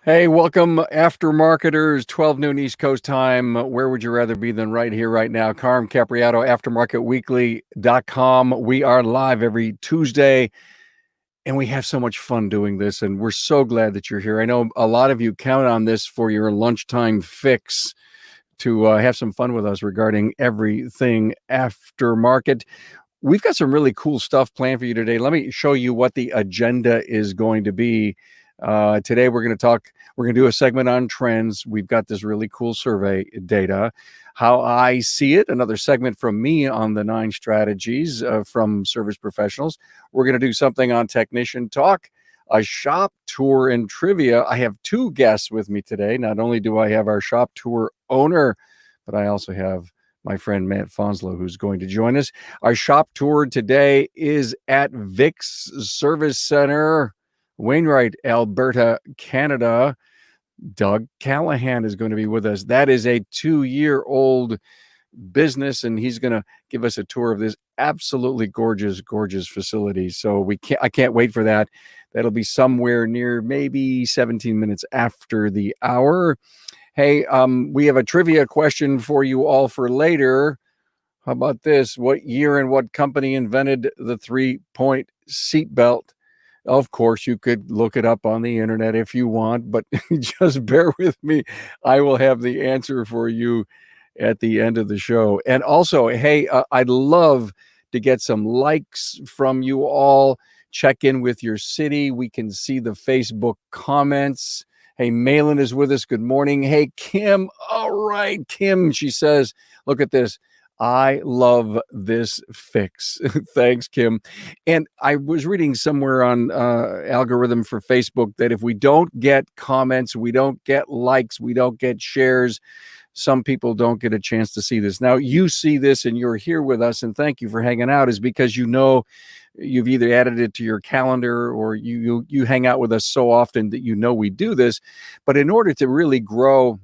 Hey, welcome, Aftermarketers, 12 noon East Coast time. Where would you rather be than right here, right now? Carm Capriato, aftermarketweekly.com. We are live every Tuesday, and we have so much fun doing this, and we're so glad that you're here. I know a lot of you count on this for your lunchtime fix to have some fun with us regarding everything aftermarket. We've got some really cool stuff planned for you today. Let me show you what the agenda is going to be. Today, we're going to do a segment on trends. We've got this really cool survey data, how I see it, another segment from me on the 9 strategies from service professionals. We're going to do something on technician talk, a shop tour and trivia. I have 2 guests with me today. Not only do I have our shop tour owner, but I also have my friend Matt Fonslow, who's going to join us. Our shop tour today is at Vic's Service Center, Wainwright, Alberta, Canada. Doug Callahan is going to be with us. That is a 2-year-old business, and he's going to give us a tour of this absolutely gorgeous facility. So I can't wait for that. That'll be somewhere near maybe 17 minutes after the hour. Hey, we have a trivia question for you all for later. How about this? What year and what company invented the 3-point seatbelt? Of course, you could look it up on the internet if you want, but just bear with me. I will have the answer for you at the end of the show. And also, hey, I'd love to get some likes from you all. Check in with your city. We can see the Facebook comments. Hey, Malin is with us. Good morning. Hey, Kim. All right, Kim, she says, look at this. I love this fix. Thanks, Kim. And I was reading somewhere on algorithm for Facebook that if we don't get comments, we don't get likes, we don't get shares, some people don't get a chance to see this. Now, you see this and you're here with us, and thank you for hanging out, is because you know you've either added it to your calendar or you hang out with us so often that you know we do this. But in order to really grow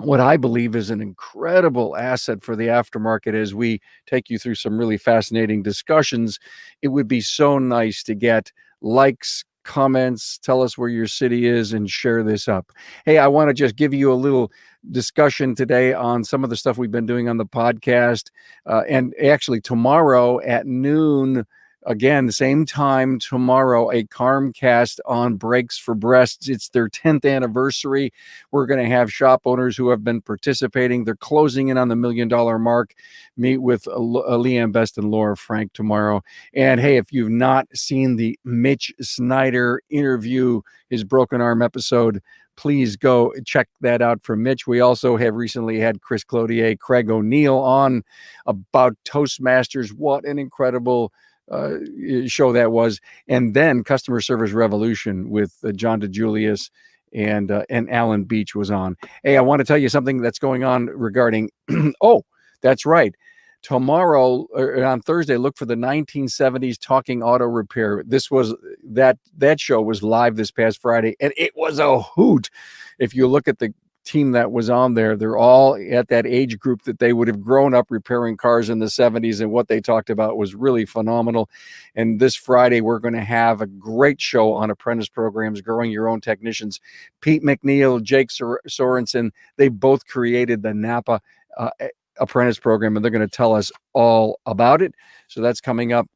what I believe is an incredible asset for the aftermarket as we take you through some really fascinating discussions, it would be so nice to get likes, comments, tell us where your city is, and share this up. Hey, I want to just give you a little discussion today on some of the stuff we've been doing on the podcast. And actually, tomorrow at noon, again, the same time tomorrow, a Carmcast on Brakes for Breasts. It's their 10th anniversary. We're going to have shop owners who have been participating. They're closing in on the $1 million mark. Meet with Leanne Best and Laura Frank tomorrow. And hey, if you've not seen the Mitch Snyder interview, his broken arm episode, please go check that out from Mitch. We also have recently had Chris Clodier, Craig O'Neill on about Toastmasters. What an incredible show that was. And then Customer Service Revolution with John DeJulius and Alan Beach was on. Hey, I want to tell you something that's going on regarding, oh, that's right. Tomorrow or on Thursday, look for the 1970s Talking Auto Repair. This was that show was live this past Friday, and it was a hoot. If you look at the team that was on there, they're all at that age group that they would have grown up repairing cars in the 70s, and what they talked about was really phenomenal. And this Friday, we're going to have a great show on apprentice programs, growing your own technicians. Pete McNeil, Jake Sorensen, they both created the Napa apprentice program, and they're going to tell us all about it. So that's coming up.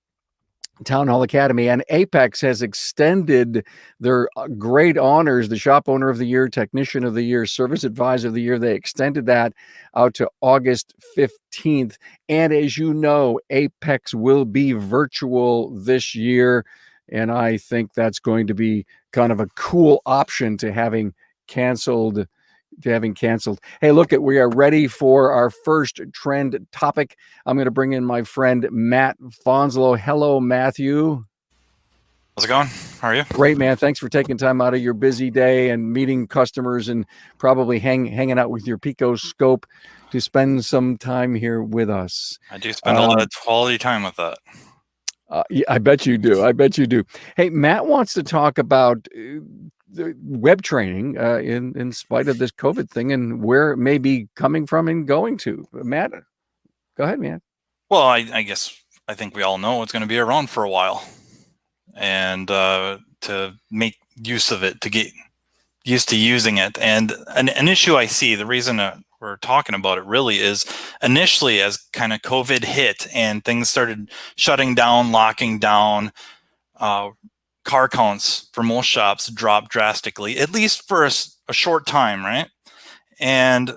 Town Hall Academy, and Apex has extended their great honors, the Shop Owner of the Year, Technician of the Year, Service Advisor of the Year. They extended that out to August 15th. And as you know, Apex will be virtual this year, and I think that's going to be kind of a cool option to having canceled. Hey, look, we are ready for our first trend topic. I'm going to bring in my friend Matt Fonslow. Hello, Matthew. How's it going? How are you? Great, man. Thanks for taking time out of your busy day and meeting customers and probably hanging out with your Pico scope to spend some time here with us. I do spend a lot of quality time with that. Yeah, I bet you do. Hey, Matt wants to talk about the web training in spite of this COVID thing and where it may be coming from and going to. Matt, go ahead, man. Well, I guess I think we all know it's going to be around for a while, and to make use of it to get used to using it. And an issue I see, the reason we're talking about it really is initially as kind of COVID hit and things started shutting down, locking down, car counts for most shops dropped drastically, at least for a short time, right? And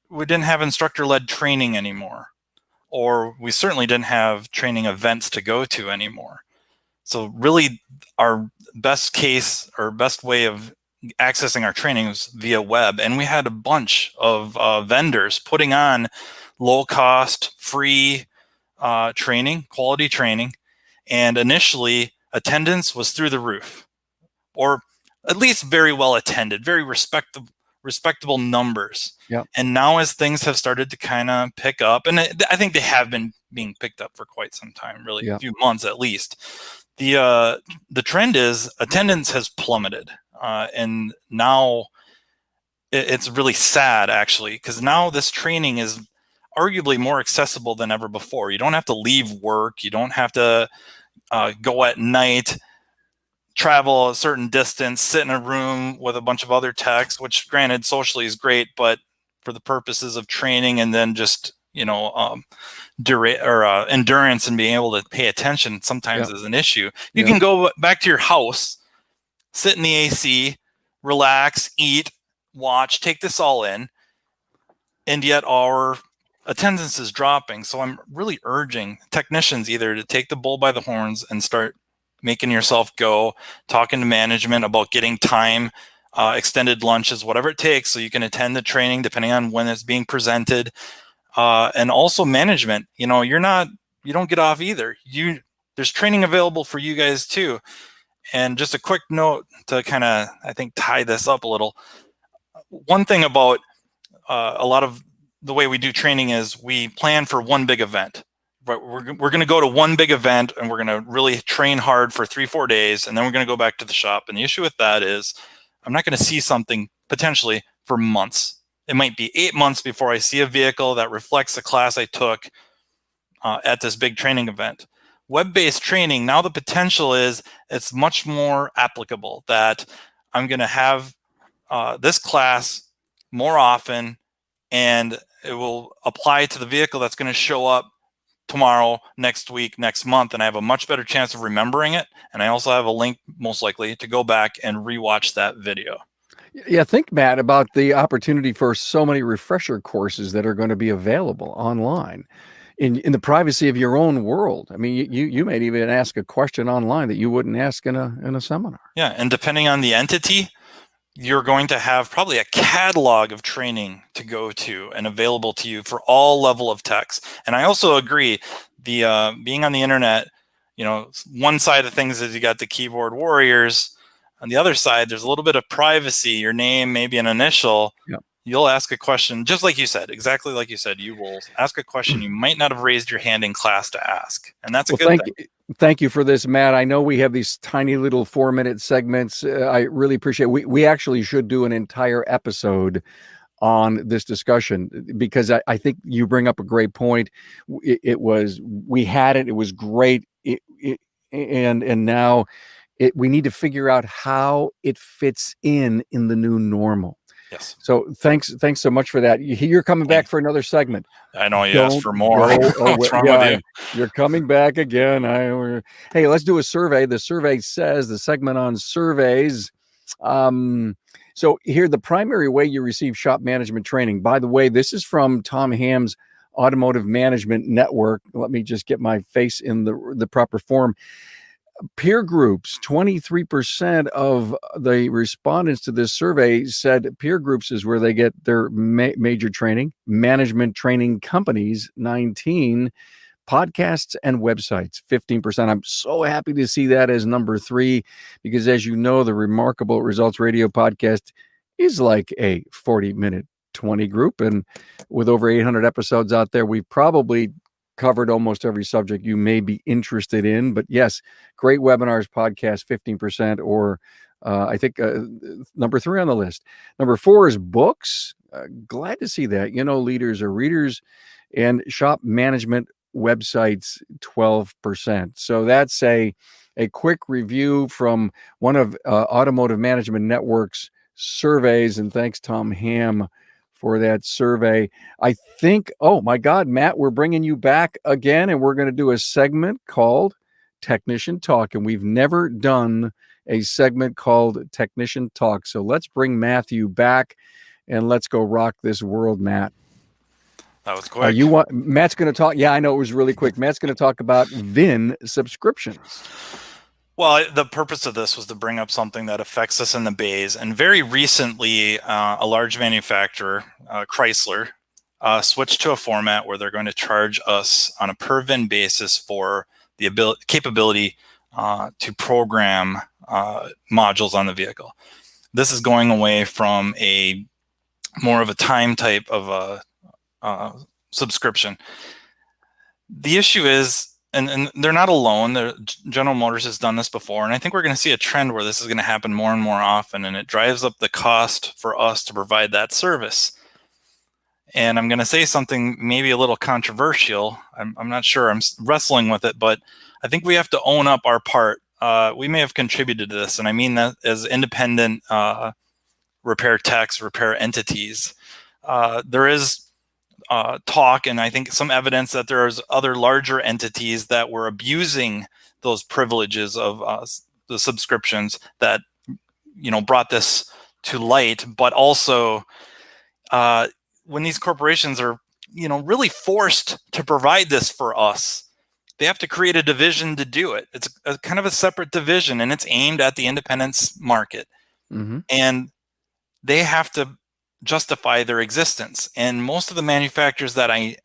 we didn't have instructor-led training anymore, or we certainly didn't have training events to go to anymore. So really our best case or best way of accessing our training was via web. And we had a bunch of vendors putting on low cost, free training, quality training. And initially attendance was through the roof, or at least very well attended, very respectable numbers. Yeah. And now as things have started to kind of pick up, and I think they have been being picked up for quite some time, really, a few months at least. The trend is attendance has plummeted, and now it's really sad, actually, because now this training is arguably more accessible than ever before. You don't have to leave work. You don't have to go at night, travel a certain distance, sit in a room with a bunch of other techs, which granted socially is great, but for the purposes of training and then just, endurance and being able to pay attention sometimes is an issue. You can go back to your house, sit in the AC, relax, eat, watch, take this all in, and yet our attendance is dropping. So I'm really urging technicians either to take the bull by the horns and start making yourself go, talking to management about getting time, extended lunches, whatever it takes, so you can attend the training depending on when it's being presented. And also management, you don't get off either. There's training available for you guys too. And just a quick note to kind of, I think, tie this up a little. One thing about a lot of the way we do training is we plan for one big event. We're going to go to one big event and we're going to really train hard for 3-4 days. And then we're going to go back to the shop. And the issue with that is I'm not going to see something potentially for months. It might be 8 months before I see a vehicle that reflects the class I took at this big training event. Web-based training, now the potential is it's much more applicable, that I'm going to have this class more often, and it will apply to the vehicle that's going to show up tomorrow, next week, next month, and I have a much better chance of remembering it. And I also have a link, most likely, to go back and rewatch that video. Yeah, think, Matt, about the opportunity for so many refresher courses that are going to be available online in the privacy of your own world. I mean, you might even ask a question online that you wouldn't ask in a seminar. Yeah, and depending on the entity, you're going to have probably a catalog of training to go to and available to you for all level of techs. And I also agree, the being on the internet, one side of things is you got the keyboard warriors. On the other side, there's a little bit of privacy, your name, maybe an initial. Yep. You'll ask a question, just like you said, exactly like you said, you will ask a question you might not have raised your hand in class to ask. And that's a good thing. Thank you for this, Matt. I know we have these tiny little 4-minute segments. I really appreciate it. We actually should do an entire episode on this discussion, because I think you bring up a great point. We had it was great. And now we need to figure out how it fits in the new normal. Yes. So thanks so much for that. You're coming back for another segment. I know you asked for more. What's wrong with you? You're coming back again. Hey, let's do a survey. The survey says, the segment on surveys. So here, the primary way you receive shop management training. By the way, this is from Tom Ham's Automotive Management Network. Let me just get my face in the proper form. Peer groups, 23% of the respondents to this survey said peer groups is where they get their major training. Management training companies, 19%. Podcasts and websites, 15%. I'm so happy to see that as number 3, because as you know, the Remarkable Results Radio podcast is like a 40-minute 20 group. And with over 800 episodes out there, we've probably covered almost every subject you may be interested in. But yes, great webinars, podcast, 15%, or I think number 3 on the list. Number 4 is books. Glad to see that. Leaders are readers, and shop management websites, 12%. So that's a quick review from one of Automotive Management Network's surveys. And thanks, Tom Ham, for that survey. I think, oh my God, Matt, we're bringing you back again, and we're going to do a segment called Technician Talk. And we've never done a segment called Technician Talk. So let's bring Matthew back and let's go rock this world, Matt. That was quick. Matt's going to talk. Yeah, I know it was really quick. Matt's going to talk about VIN subscriptions. Well, the purpose of this was to bring up something that affects us in the bays. And very recently, a large manufacturer, Chrysler, switched to a format where they're going to charge us on a per VIN basis for the capability to program modules on the vehicle. This is going away from a more of a time type of a subscription. The issue is, and they're not alone. General Motors has done this before, and I think we're going to see a trend where this is going to happen more and more often, and it drives up the cost for us to provide that service. And I'm going to say something maybe a little controversial. I'm not sure. I'm wrestling with it, but I think we have to own up our part. We may have contributed to this, and I mean that as independent repair techs, repair entities. There is talk, and I think some evidence that there's other larger entities that were abusing those privileges of the subscriptions that brought this to light. But also, when these corporations are really forced to provide this for us, they have to create a division to do it. It's a kind of a separate division, and it's aimed at the independents market, and they have to justify their existence. And most of the manufacturers that I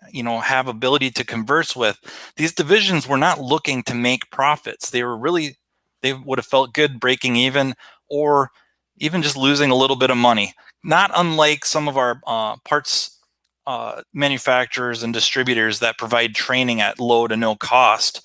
have ability to converse with, these divisions were not looking to make profits. They would have felt good breaking even, or even just losing a little bit of money. Not unlike some of our parts manufacturers and distributors that provide training at low to no cost.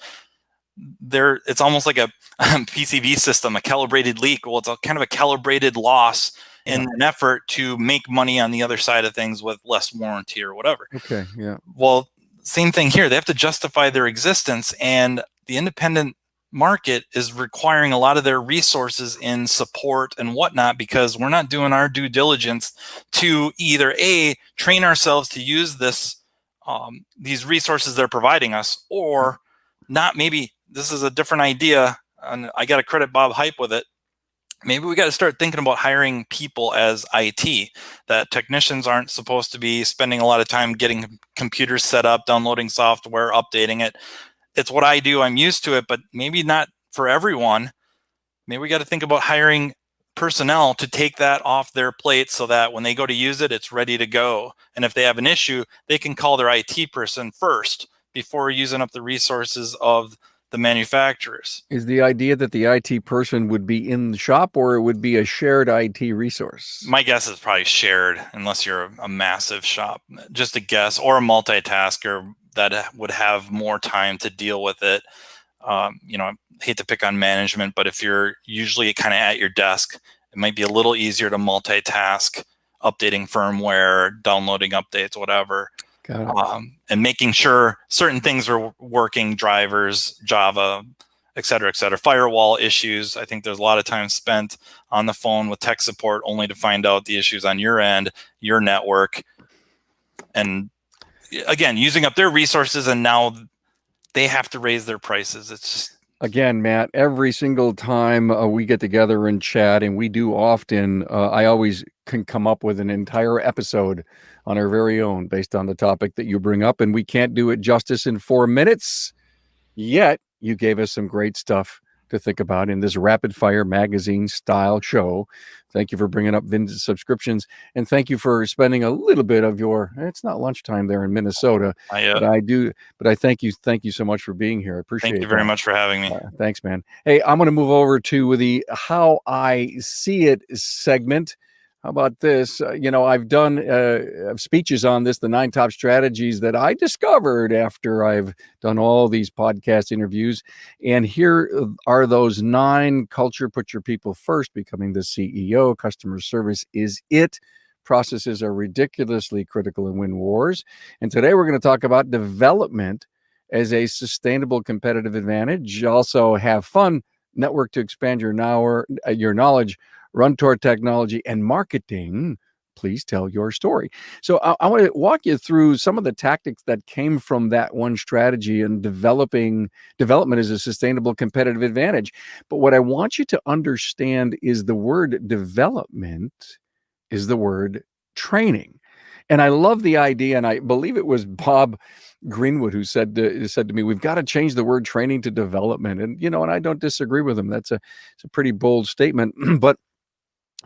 It's almost like a PCV system, a calibrated leak. Well, it's a kind of a calibrated loss in an effort to make money on the other side of things with less warranty or whatever. Okay, yeah. Well, same thing here. They have to justify their existence, and the independent market is requiring a lot of their resources in support and whatnot, because we're not doing our due diligence to either train ourselves to use these resources they're providing us, or not. Maybe this is a different idea, and I got to credit Bob Hype with it. Maybe we got to start thinking about hiring people as IT, that technicians aren't supposed to be spending a lot of time getting computers set up, downloading software, updating it. It's what I do. I'm used to it, but maybe not for everyone. Maybe we got to think about hiring personnel to take that off their plate so that when they go to use it, it's ready to go. And if they have an issue, they can call their IT person first before using up the resources of the manufacturers. Is the idea that the IT person would be in the shop, or it would be a shared IT resource? My guess is probably shared, unless you're a massive shop. Just a guess, or a multitasker that would have more time to deal with it. I hate to pick on management, but if you're usually kind of at your desk, it might be a little easier to multitask, updating firmware, downloading updates, whatever. And making sure certain things are working, drivers, Java, et cetera, firewall issues. I think there's a lot of time spent on the phone with tech support only to find out the issues on your end, your network. And again, using up their resources, and now they have to raise their prices. It's just... Again, Matt, every single time we get together and chat, and we do often, I always can come up with an entire episode on our very own based on the topic that you bring up, and we can't do it justice in 4 minutes. Yet, you gave us some great stuff to think about in this rapid fire magazine style show. Thank you for bringing up VIN subscriptions, and thank you for spending a little bit of it's not lunchtime there in Minnesota, but I thank you so much for being here. I appreciate it. Thank you very much for having me. Thanks, man. Hey, I'm going to move over to the How I See It segment. How about this? I've done speeches on this, the 9 top strategies that I discovered after I've done all these podcast interviews. And here are those 9. Culture, put your people first, becoming the CEO. Customer service is it. Processes are ridiculously critical in win wars. And today we're going to talk about development as a sustainable competitive advantage. Also have fun, network to expand your knowledge. run toward technology, and marketing. Please tell your story. So I want to walk you through some of the tactics that came from that one strategy and development as a sustainable competitive advantage. But what I want you to understand is the word development is the word training. And I love the idea, and I believe it was Bob Greenwood who said to me, "We've got to change the word training to development." And and I don't disagree with him. It's a pretty bold statement, but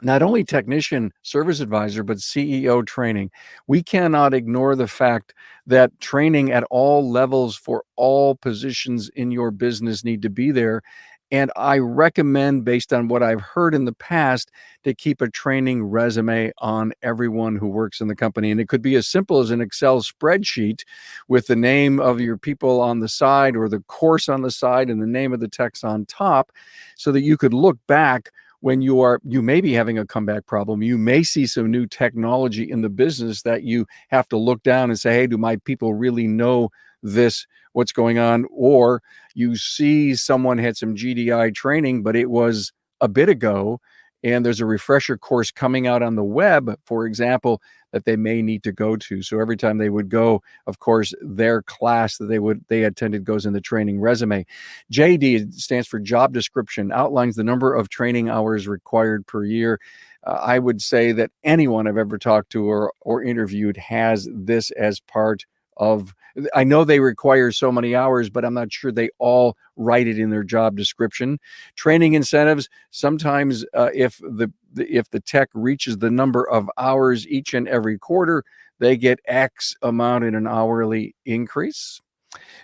not only technician service advisor, but CEO training. We cannot ignore the fact that training at all levels for all positions in your business need to be there. And I recommend, based on what I've heard in the past, to keep a training resume on everyone who works in the company. And it could be as simple as an Excel spreadsheet with the name of your people on the side or the course on the side and the name of the techs on top, so that you could look back when you may be having a comeback problem. You may see some new technology in the business that you have to look down and say, hey, do my people really know this, what's going on? Or you see someone had some GDI training, but it was a bit ago, and there's a refresher course coming out on the web, for example, that they may need to go to. So every time they would go, of course, their class that they attended goes in the training resume. JD stands for job description, outlines the number of training hours required per year. I would say that anyone I've ever talked to or interviewed has this as part of. I know they require so many hours, but I'm not sure they all write it in their job description. Training incentives, sometimes if the tech reaches the number of hours each and every quarter, they get X amount in an hourly increase.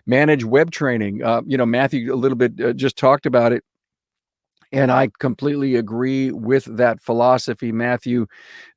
Manage web training. Matthew a little bit just talked about it. And I completely agree with that philosophy, Matthew,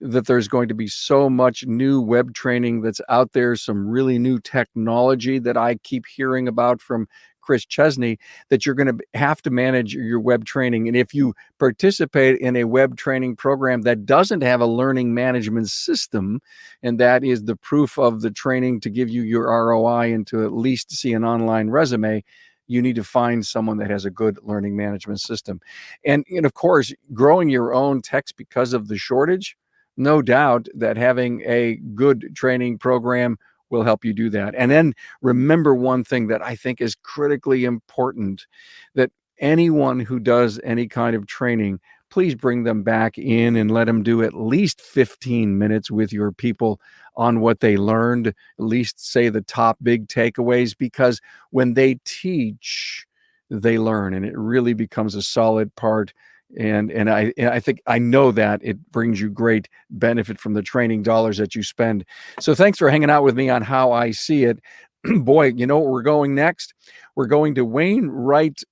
that there's going to be so much new web training that's out there, some really new technology that I keep hearing about from Chris Chesney, that you're going to have to manage your web training. And if you participate in a web training program that doesn't have a learning management system, and that is the proof of the training to give you your ROI and to at least see an online resume, you need to find someone that has a good learning management system. And of course, growing your own techs because of the shortage, no doubt that having a good training program will help you do that. And then remember one thing that I think is critically important, that anyone who does any kind of training, please bring them back in and let them do at least 15 minutes with your people on what they learned, at least say the top big takeaways, because when they teach, they learn, and it really becomes a solid part. And I think I know that it brings you great benefit from the training dollars that you spend. So thanks for hanging out with me on how I see it. Boy, you know where we're going next? We're going to Wainwright,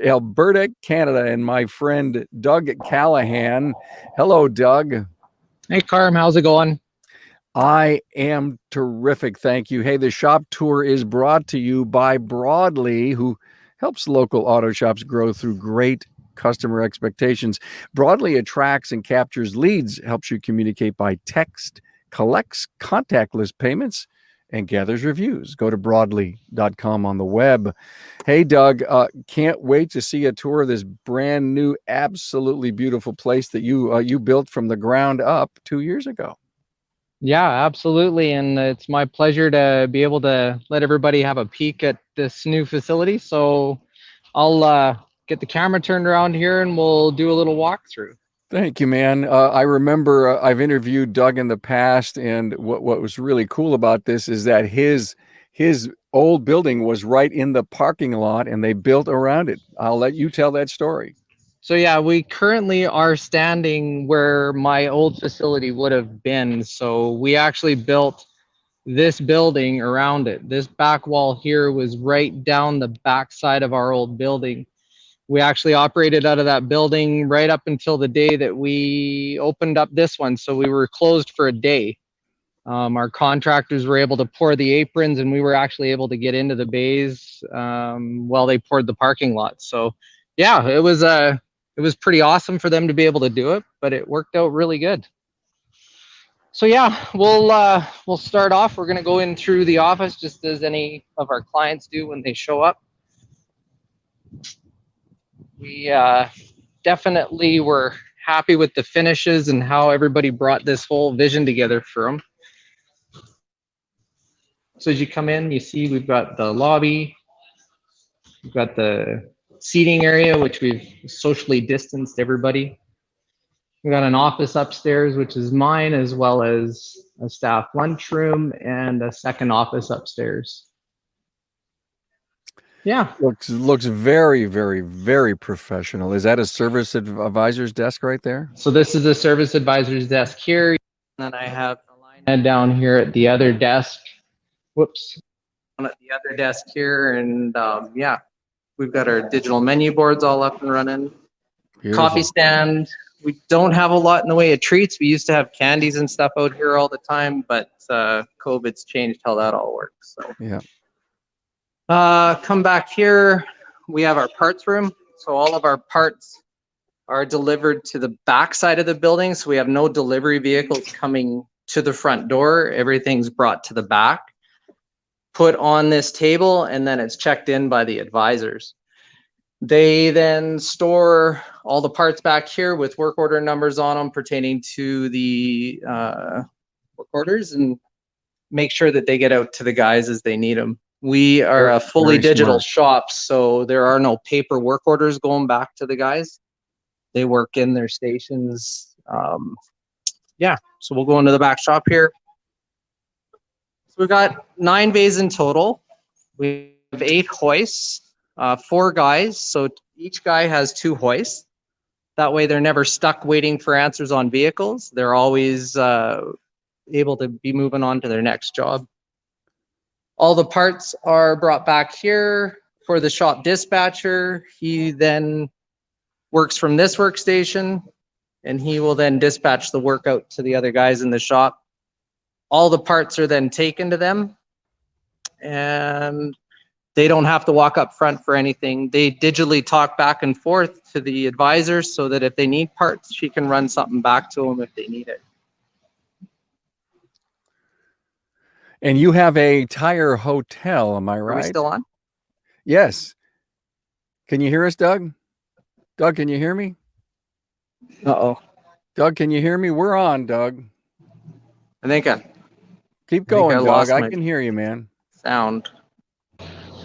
Alberta, Canada, and my friend Doug Callahan. Hello, Doug. Hey, Carm, how's it going? I am terrific, thank you. Hey, the shop tour is brought to you by Broadly, who helps local auto shops grow through great customer expectations. Broadly attracts and captures leads, helps you communicate by text, collects contactless payments, and gathers reviews. Go to broadly.com on the web. Hey, Doug, can't wait to see a tour of this brand new, absolutely beautiful place that you built from the ground up 2 years ago. Yeah, absolutely. And it's my pleasure to be able to let everybody have a peek at this new facility. So I'll get the camera turned around here and we'll do a little walkthrough. Thank you, man. I remember I've interviewed Doug in the past, and what was really cool about this is that his old building was right in the parking lot, and they built around it. I'll let you tell that story. So yeah, we currently are standing where my old facility would have been. So we actually built this building around it. This back wall here was right down the back side of our old building. We actually operated out of that building right up until the day that we opened up this one. So we were closed for a day. Our contractors were able to pour the aprons, and we were actually able to get into the bays while they poured the parking lot. So yeah, it was pretty awesome for them to be able to do it, but it worked out really good. So yeah, we'll start off. We're gonna go in through the office just as any of our clients do when they show up. We definitely were happy with the finishes and how everybody brought this whole vision together for them. So as you come in, you see we've got the lobby, we've got the seating area, which we've socially distanced everybody. We've got an office upstairs, which is mine, as well as a staff lunchroom and a second office upstairs. Yeah. Looks very, very, very professional. Is that a service advisor's desk right there? So this is a service advisor's desk here. And then I have Alina down here at the other desk. Whoops. At the other desk here. And yeah, we've got our digital menu boards all up and running. Beautiful. Coffee stand. We don't have a lot in the way of treats. We used to have candies and stuff out here all the time, but COVID's changed how that all works. So yeah. Come back here. We have our parts room. So all of our parts are delivered to the back side of the building. So we have no delivery vehicles coming to the front door. Everything's brought to the back, put on this table, and then it's checked in by the advisors. They then store all the parts back here with work order numbers on them pertaining to the work orders and make sure that they get out to the guys as they need them. We are a fully digital shop, so there are no paper work orders going back to the guys. They work in their stations. Yeah, so we'll go into the back shop here. So we've got 9 bays in total. We have 8 hoists. 4 guys, so each guy has 2 hoists. That way they're never stuck waiting for answers on vehicles. They're always able to be moving on to their next job. All the parts are brought back here for the shop dispatcher. He then works from this workstation, and he will then dispatch the work out to the other guys in the shop. All the parts are then taken to them, and they don't have to walk up front for anything. They digitally talk back and forth to the advisors so that if they need parts, she can run something back to them if they need it. And you have a tire hotel, am I right? Are we still on? Yes. Can you hear us, Doug? Doug, can you hear me? Uh-oh. Doug, can you hear me? We're on, Doug. I think Keep going, Doug. I can hear you, man. Sound.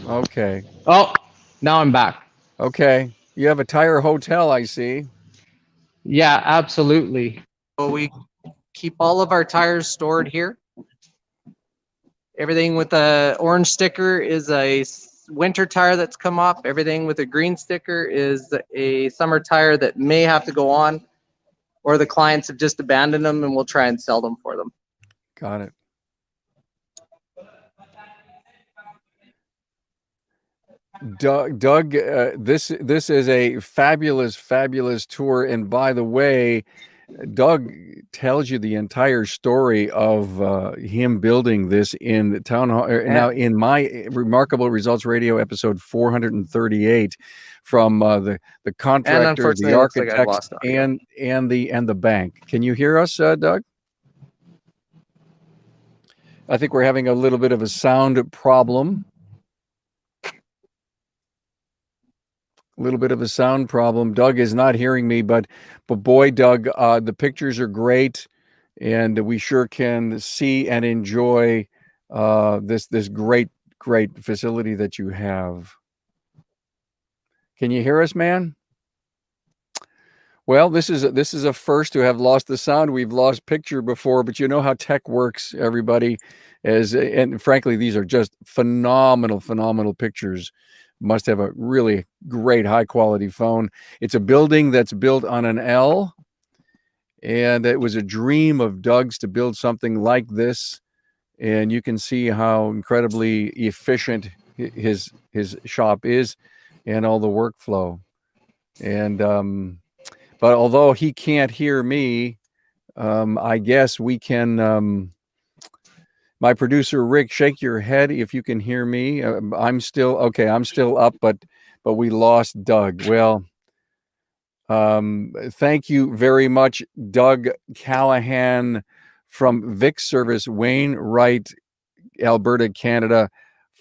Okay. Oh, now I'm back. Okay. You have a tire hotel, I see. Yeah, absolutely. So we keep all of our tires stored here. Everything with the orange sticker is a winter tire that's come up. Everything with a green sticker is a summer tire that may have to go on, or the clients have just abandoned them and we'll try and sell them for them. Got it. Doug, this is a fabulous tour. And by the way, Doug tells you the entire story of him building this in the town hall. Now, in my Remarkable Results Radio episode 438, from the contractor, the architects, and the bank. Can you hear us, Doug? I think we're having a little bit of a sound problem. Doug is not hearing me, but boy, Doug, the pictures are great, and we sure can see and enjoy this great facility that you have. Can you hear us, man? Well, this is a first to have lost the sound. We've lost picture before, but you know how tech works, everybody. And frankly, these are just phenomenal pictures. Must have a really great high quality phone. It's a building that's built on an L, and it was a dream of Doug's to build something like this. And you can see how incredibly efficient his shop is and all the workflow. And but although he can't hear me, I guess we can. My producer, Rick, shake your head if you can hear me. I'm still okay. I'm still up, but we lost Doug. Well, thank you very much, Doug Callahan from Vic Service, Wainwright, Alberta, Canada,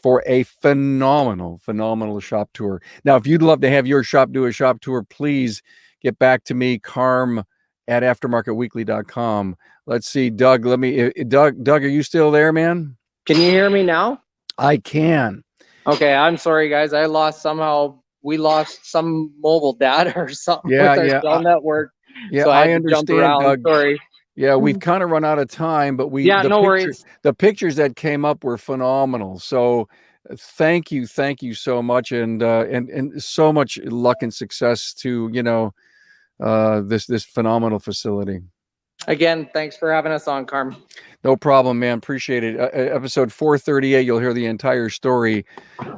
for a phenomenal shop tour. Now, if you'd love to have your shop do a shop tour, please get back to me, carm@aftermarketweekly.com. Let's see, Doug, Doug, are you still there, man? Can you hear me now? I can. Okay, I'm sorry, guys. We lost some mobile data or something with our cell network. Yeah, so I I had to jump understand, around. Doug. Sorry. Yeah, we've kind of run out of time, but No worries. The pictures that came up were phenomenal. So thank you so much, and so much luck and success to this phenomenal facility. Again, thanks for having us on, Carm. No problem, man. Appreciate it. Episode 438, you'll hear the entire story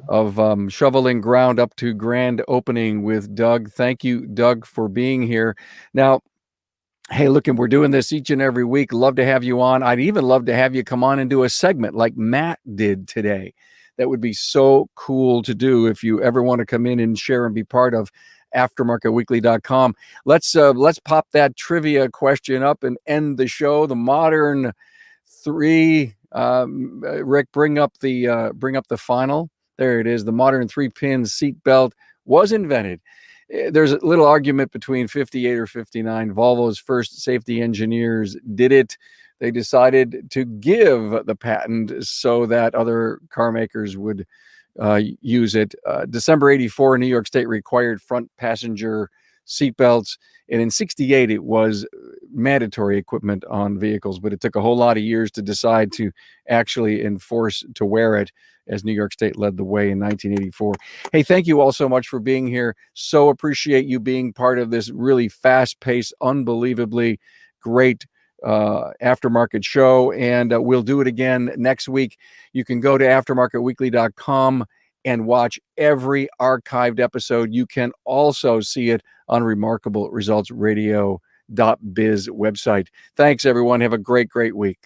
of shoveling ground up to grand opening with Doug. Thank you, Doug, for being here. Now, hey, look, and we're doing this each and every week. Love to have you on. I'd even love to have you come on and do a segment like Matt did today. That would be so cool to do if you ever want to come in and share and be part of aftermarketweekly.com. Let's pop that trivia question up and end the show. The modern three, Rick, bring up the final. There it is. The modern 3-pin seat belt was invented. There's a little argument between 58 or 59. Volvo's first safety engineers did it. They decided to give the patent so that other car makers would use it. December 84, New York State required front passenger seatbelts. And in 68, it was mandatory equipment on vehicles, but it took a whole lot of years to decide to actually enforce to wear it, as New York State led the way in 1984. Hey, thank you all so much for being here. So appreciate you being part of this really fast-paced, unbelievably great aftermarket show. And we'll do it again next week. You can go to aftermarketweekly.com and watch every archived episode. You can also see it on remarkableresultsradio.biz website. Thanks, everyone. Have a great week.